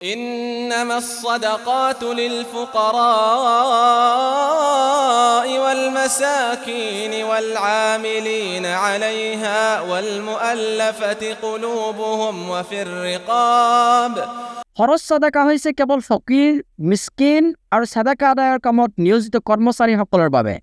إنما الصدقات للفقراء والمساكين والعاملين عليها والمؤلفة قلوبهم وفي الرقاب খরচ সাদাকা হৈছে কেৱল ফকিৰ, মিস্কিন আৰু সাদাকা আদায়ৰ কামত নিয়োজিত কৰ্মচাৰীসকলৰ বাবে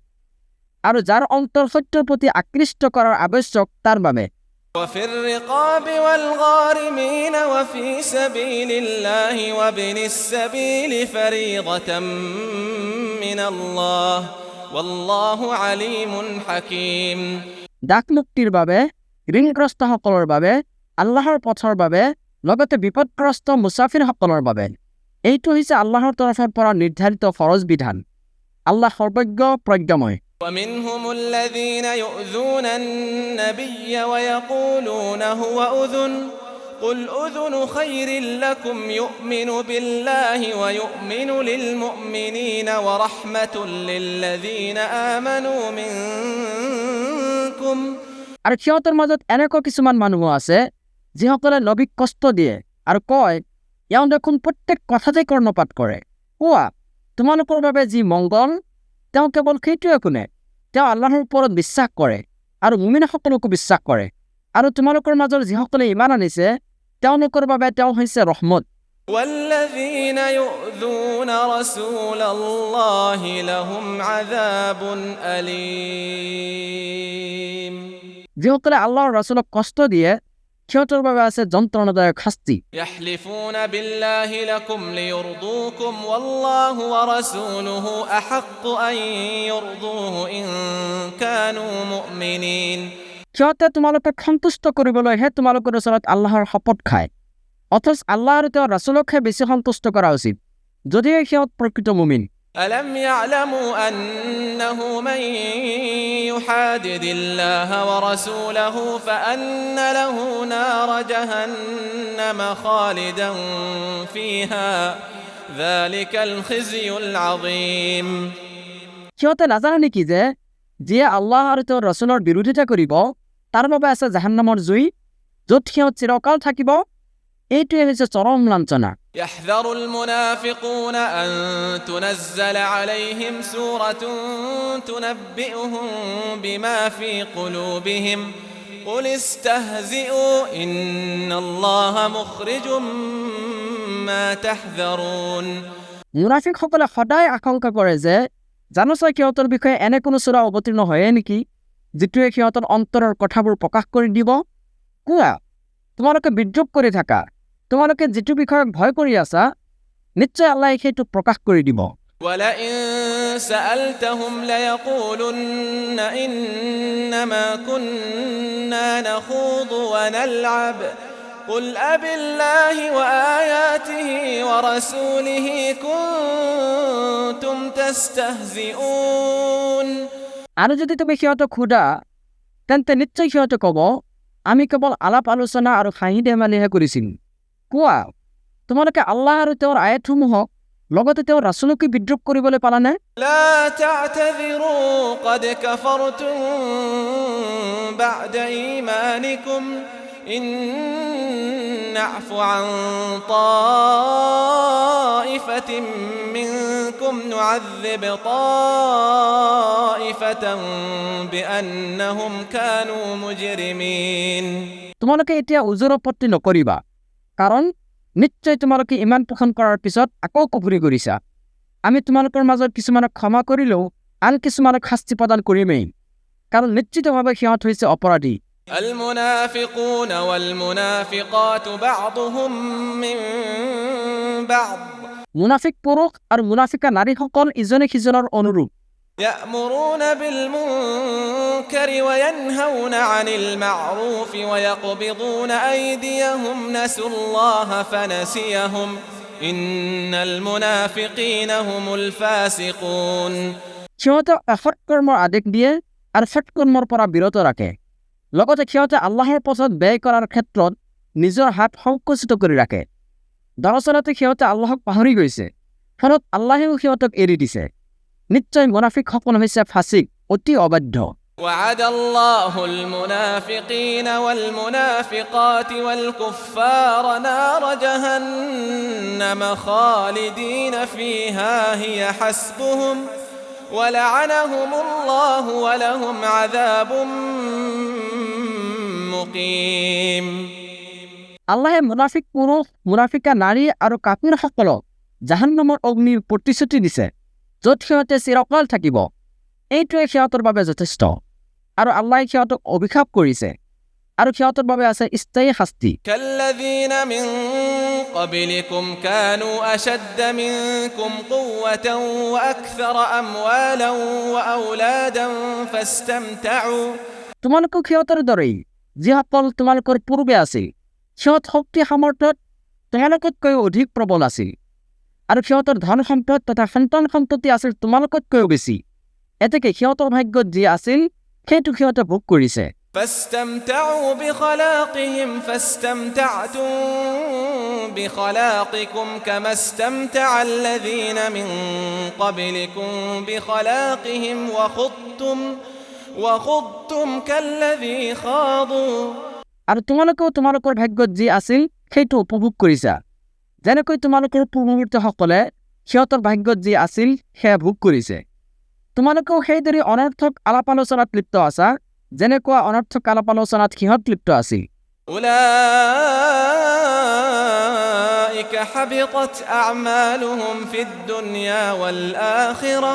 আৰু যাৰ অন্তৰ সত্যৰ প্ৰতি আকৃষ্ট কৰাৰ আৱশ্যক তাৰ বাবে। وفي الرقاب والغارمين وفي سبيل الله وابن السبيل فريضة من الله والله عليم حكيم ডাক মুক্তিৰ বাবে, ঋণগ্ৰস্তসকলৰ বাবে, আল্লাহৰ পথৰ বাবে, লগতে বিপদগ্ৰস্ত মুছাফিৰসকলৰ বাবে। এইটো হৈছে আল্লাহৰ তৰফৰ পৰা নিৰ্ধাৰিত ফৰজ বিধান। আল্লাহ সৰ্বজ্ঞ প্ৰজ্ঞাময়। ومنهم الذين يؤذون النبي ويقولون هو أذن قل أذن خير لكم يؤمن بالله ويؤمن للمؤمنين ورحمة للذين آمنوا منكم আৰু সিহঁতৰ মাজত এনেকুৱা কিছুমান মানুহ আছে যিসকলে নবীক কষ্ট দিয়ে আৰু কয়, এওঁ দেখোন প্ৰত্যেক কথাতেই কৰ্ণপাত কৰে। কোৱা, তোমালোকৰ বাবে যি মংগল তেওঁ কেৱল সেইটোৱে শুনে। তেওঁ আল্লাহৰ ওপৰত বিশ্বাস কৰে আৰু মুমিনসকলকো বিশ্বাস কৰে। আৰু তোমালোকৰ মাজৰ যিসকলে ইমান আনিছে তেওঁলোকৰ বাবে তেওঁ হৈছে ৰহমত। والذين يؤذون رسول الله لهم عذاب أليم যিসকলে আল্লাহৰ ৰাসূলক কষ্ট দিয়ে সিহঁতৰ বাবে আছে যন্ত্ৰণাদায়ক শাস্তি। يحلفون بالله لكم ليرضوكم والله ورسوله أحق أن يرضوه إن كانوا مؤمنين সিহঁতে তোমালোকক সন্তুষ্ট কৰিবলৈহে তোমালোকৰ ওচৰত আল্লাহৰ শপত খায়, অথচ আল্লাহ আৰু তেওঁৰ ৰাসূলকহে বেছি সন্তুষ্ট কৰা উচিত যদিহে সিহঁত প্ৰকৃত মুমিন। ألم يعلموا أنه من يحادد الله ورسوله فأن له نار جهنم خالدا فيها ذلك الخزي العظيم সিহঁতে নাজানে নেকি যে যিয়ে আল্লাহ আৰু তেওঁৰ ৰাসূলৰ বিৰোধিতা কৰিব তাৰ বাবে আছে জাহান্নামৰ জুই, য'ত সিহঁত চিৰকাল থাকিব। এইটোৱে হৈছে চৰম লাঞ্ছনা। يحذر المنافقون أن تنزل عليهم سورة تنبئهم بما في قلوبهم قل استهزئوا إن الله مخرج ما تحذرون মুনাফিকসকলে সদায় আশংকা কৰে যে জানোচা সিহঁতৰ বিষয়ে এনে কোনো সূৰা অৱতীৰ্ণ হয়ে নেকি যিটোৱে সিহঁতৰ অন্তৰৰ কথাবোৰ প্ৰকাশ কৰি দিব। কোৱা, তোমালোকে বিদ্ৰূপ কৰি থাকা, তোমালোকে যিটো বিষয়ক ভয় কৰি আছা নিশ্চয় আল্লাহে সেইটো প্ৰকাশ কৰি দিব। ولئن سألتهم ليقولن إنما كنا نخوض ونلعب قل أبالله وآياته ورسوله كنتم تستهزئون আৰু যদি তুমি সিহঁতক সোধা তেন্তে নিশ্চয় সিহঁতে ক'ব, আমি কেৱল আলাপ আলোচনা আৰু হাঁহি ধেমালিহে কৰিছিলোঁ। কোৱা, তোমালোকে আল্লাহ আৰু তেওঁৰ আয়াতসমূহক লগতে তেওঁৰ ৰাসূলকে বিদ্ৰূপ কৰিবলৈ পালানে? لا تعتذروا قد كفرتم بعد إيمانكم إن نعف عن طائفة منكم نعذب طائفة بأنهم كانوا مجرمين তোমালোকে এতিয়া উজৰ আপত্তি নকৰিবা, কাৰণ নিশ্চয় তোমালোকে ইমান পোষণ কৰাৰ পিছত আকৌ কুফৰি কৰিছা। আমি তোমালোকৰ মাজত কিছুমানক ক্ষমা কৰিলেও আন কিছুমানক শাস্তি প্ৰদান কৰিমেই, কাৰণ নিশ্চিতভাৱে সিহঁত হৈছে অপৰাধী। المنافقون والمنافقات بعضهم من بعض মুনাফিক পুৰুষ আৰু মুনাফিকা নাৰীসকল ইজনে সিজনৰ অনুৰূপ। يأمرون بالمنكر وينهون عن المعروف ويقبضون أيديهم نسوا الله فنسيهم إن المنافقين هم الفاسقون সিহঁতে অসৎ কৰ্মৰ আদেশ দিয়ে আৰু সৎ কৰ্মৰ পৰা বিৰত ৰাখে, লগতে সিহঁতে আল্লাহৰ পথত ব্যয় কৰাৰ ক্ষেত্ৰত নিজৰ হাত সংকুচিত কৰি ৰাখে। দৰাচলতে সিহঁতে আল্লাহক পাহৰি গৈছে, ফলত আল্লাহেও সিহঁতক এৰি দিছে। নিশ্চয় মুনাফিকসকল হৈছে ফাছিক, অতি অবাধ্য। وعد الله المنافقين والمنافقات والكفار نار جهنم خالدين فيها هي حسبهم ولعنهم الله ولهم عذاب مقيم আল্লাহে মুনাফিক পুৰুষ মুনাফিকা নাৰী আৰু কাফিৰসকলক জাহান্নামৰ অগ্নিৰ প্ৰতিশ্ৰুতি দিছে য'ত সিহঁতে চিৰকাল থাকিব এইটোৱে সিহঁতৰ বাবে যথেষ্ট আৰু আল্লাহে সিহঁতক অভিশাপ কৰিছে আৰু সিহঁতৰ বাবে আছে স্থায়ী শাস্তি كالذين من قبلكم كانوا أشد منكم قوة وأكثر أموالا وأولادا فاستمتعوا তোমালোকক সিহঁতৰ দৰেই যিসকল তোমালোকৰ পূৰ্বে আছিল সিহঁত শক্তি সামৰ্থ্যত তোমালোকতকৈও অধিক প্ৰবল আছিল আৰু সিহঁতৰ ধন সম্পদ তথা সন্তান সন্ততি আছিল তোমালোকতকৈও বেছি এতেকে সিহঁতৰ ভাগ্যত যি আছিল সেইটো সিহঁতে ভোগ কৰিছে فاستمتعوا بخلاقهم فاستمتعتم بخلاقكم كما استمتع الذين من قبلكم بخلاقهم وخضتم كالذي خاضوا আৰু তোমালোকেও তোমালোকৰ ভাগ্যত যি আছিল সেইটো উপভোগ কৰিছা যেনেকৈ তোমালোকৰ পূৰ্বৱৰ্তীসকলে সিহঁতৰ ভাগ্যত যি আছিল সেয়া ভোগ কৰিছে তোমালোকেও সেইদৰে অনৰ্থক আলাপ আলোচনাত লিপ্ত আছা যেনেকুৱা অনৰ্থক আলাপ আলোচনাত সিহঁত লিপ্ত আছিল أولئك حبطت أعمالهم في الدنيا والآخرة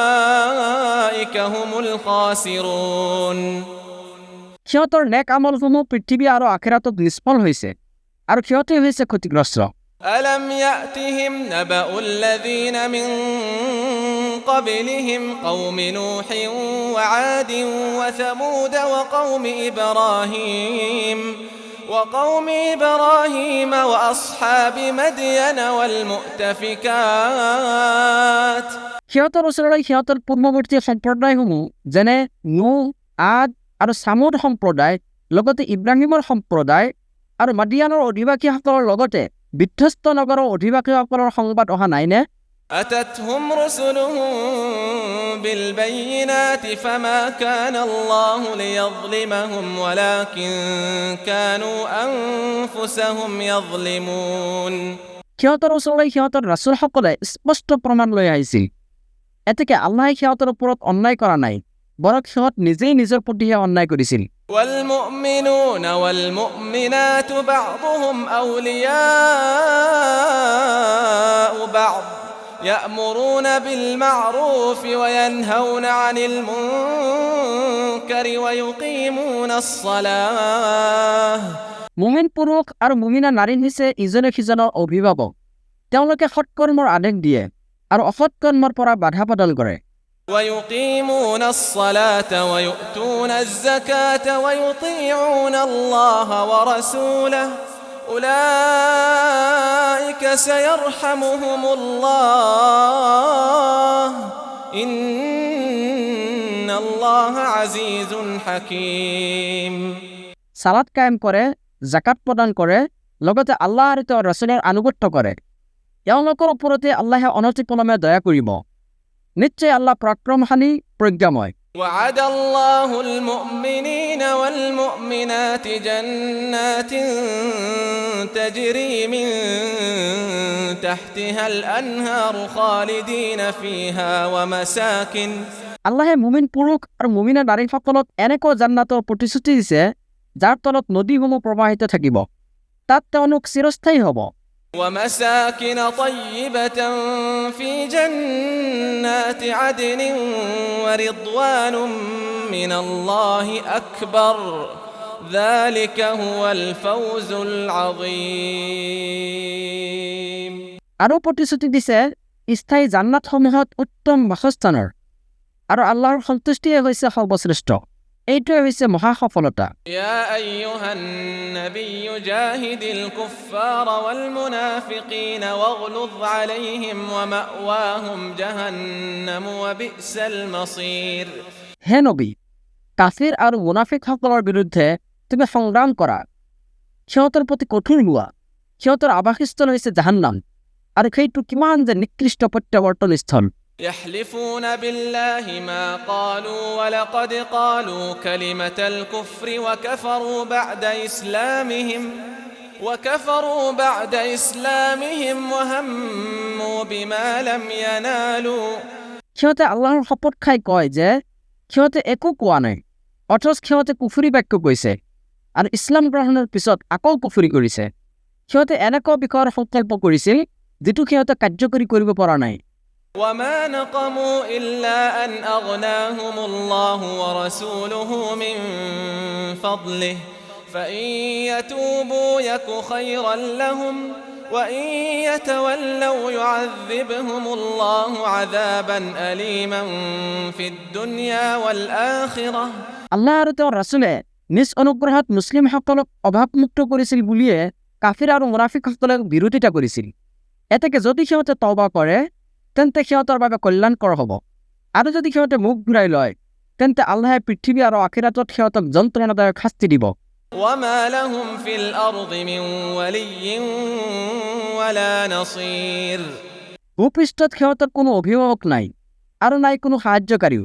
وأولئك هم الخاسرون সিহঁতৰ নেক আমলসমূহ পৃথিৱী আৰু আখিৰাতত নিষ্ফল হৈছে আৰু সিহঁতে হৈছে ক্ষতিগ্ৰস্ত ألم يأتهم نبأ الذين من قبلهم قوم نوح وعاد وثمود وقوم إبراهيم وأصحاب مدين والمؤتفكات সিহঁতৰ ওচৰলৈ সিহঁতৰ পূৰ্বৱৰ্তী সম্প্ৰদায়সমূহ যেনে নূহ আদ আৰু সামুদ সম্প্ৰদায় লগতে ইব্ৰাহিমৰ সম্প্ৰদায় আৰু মাদিয়ানৰ অধিবাসীসকলৰ লগতে বিধ্বস্ত নগৰৰ অধিবাসীসকলৰ সংবাদ অহা নাইনে أتتهم رسلهم بالبينات فما كان الله ليظلمهم ولكن كانوا أنفسهم يظلمون সিহঁতৰ ওচৰলৈ সিহঁতৰ ৰাছুলসকলে স্পষ্ট প্ৰমাণ লৈ আহিছিল এতেকে আল্লাহে সিহঁতৰ ওপৰত অন্যায় কৰা নাই বৰং সিহঁত নিজেই নিজৰ প্ৰতিহে অন্যায় কৰিছিল والمؤمنون والمؤمنات بعضهم أولياء بعض يأمرون بالمعروف وينهون عن المنكر ويقيمون الصلاة মুমিন পুৰুষ আৰু মুমিনা নাৰী হৈছে ইজনে সিজনৰ অভিভাৱক তেওঁলোকে সৎকৰ্মৰ আদেশ দিয়ে আৰু অসৎকৰ্মৰ পৰা বাধা প্ৰদান কৰে ويقيمون الصلاة ويؤتون الزكاة ويطيعون الله ورسوله أولئك سيرحمهم الله إن الله عزيز حكيم সালাত কায়েম কৰে জাকাত প্ৰদান কৰে লগতে আল্লাহ আৰু তেওঁৰ ৰাছুলৰ আনুগত্য কৰে এওঁলোকৰ ওপৰতে আল্লাহে অনতিপলমে দয়া কৰিব নিশ্চয় আল্লাহ পৰাক্ৰমশালী প্ৰজ্ঞাময় وعد الله المؤمنين والمؤمنات جنات تجري من تحتها الأنهار خالدين فيها ومساكن আল্লাহে মুমিন পুৰুষ আৰু মুমিনা নাৰীসকলক এনেকুৱা জান্নাতৰ প্ৰতিশ্ৰুতি দিছে যাৰ তলত নদীসমূহ প্ৰবাহিত থাকিব তাত তেওঁলোক চিৰস্থায়ী হ'ব ومساكن طيبة في جنات عدن ورضوان من الله أكبر ذلك هو الفوز العظيم আৰু প্ৰতিশ্ৰুতি দিছে স্থায়ী জান্নাতসমূহত উত্তম বাসস্থানৰ আৰু আল্লাহৰ সন্তুষ্টিয়ে হৈছে সৰ্বশ্ৰেষ্ঠ এইটোৱে হৈছে মহা সফলতা يا أيها النبي جاهد الكفار والمنافقين واغلظ عليهم ومأواهم جهنم وبئس المصير হে নবী কাফিৰ আৰু মুনাফিকসকলৰ বিৰুদ্ধে তুমি সংগ্ৰাম কৰা সিহঁতৰ প্ৰতি কঠোৰ হোৱা সিহঁতৰ আৱাসস্থল হৈছে জাহান্নাম আৰু সেইটো কিমান যে নিকৃষ্ট প্ৰত্যাৱৰ্তন স্থল يحلفون بالله ما قالوا ولقد قالوا كلمة الكفر وكفروا بعد إسلامهم وهموا بما لم ينالوا সিহঁতে আল্লাহৰ শপত খাই কয় যে সিহঁতে একো কোৱা নাই, অথচ সিহঁতে কুফুৰী বাক্য কৈছে আৰু ইছলাম গ্ৰহণৰ পিছত আকৌ কুফুৰী কৰিছে। সিহঁতে এনেকুৱা বিষয়ৰ সংকল্প কৰিছিল যিটো সিহঁতে কাৰ্যকৰী কৰিব পৰা নাই। وما نقموا إلا أن أغناهم الله ورسوله من فضله فإن يتوبوا يك خيرا لهم وإن يتولوا يعذبهم الله عذابا أليما في الدنيا والآخرة আল্লাহ আৰু তেওঁৰ ৰাছুলে নিজ অনুগ্ৰহত মুছলিমসকলক অভাৱমুক্ত কৰিছিল বুলিয়ে কাফিৰ আৰু মুনাফিকসকলক বিৰোধিতা কৰিছিল। এতেকে যদি সিহঁতে তওবা কৰে তেন্তে সিহঁতৰ বাবে কল্যাণকৰ হ'ব, আৰু যদি সিহঁতে মুখ ঘূৰাই লয় তেন্তে আল্লাহে পৃথিৱী আৰু আখিৰাতত সিহঁতক যন্ত্ৰণাদায়ক শাস্তি দিব। وما لهم في الأرض من ولي ولا نصير ভূপৃষ্ঠত সিহঁতৰ কোনো অভিভাৱক নাই আৰু নাই কোনো সাহায্যকাৰীও।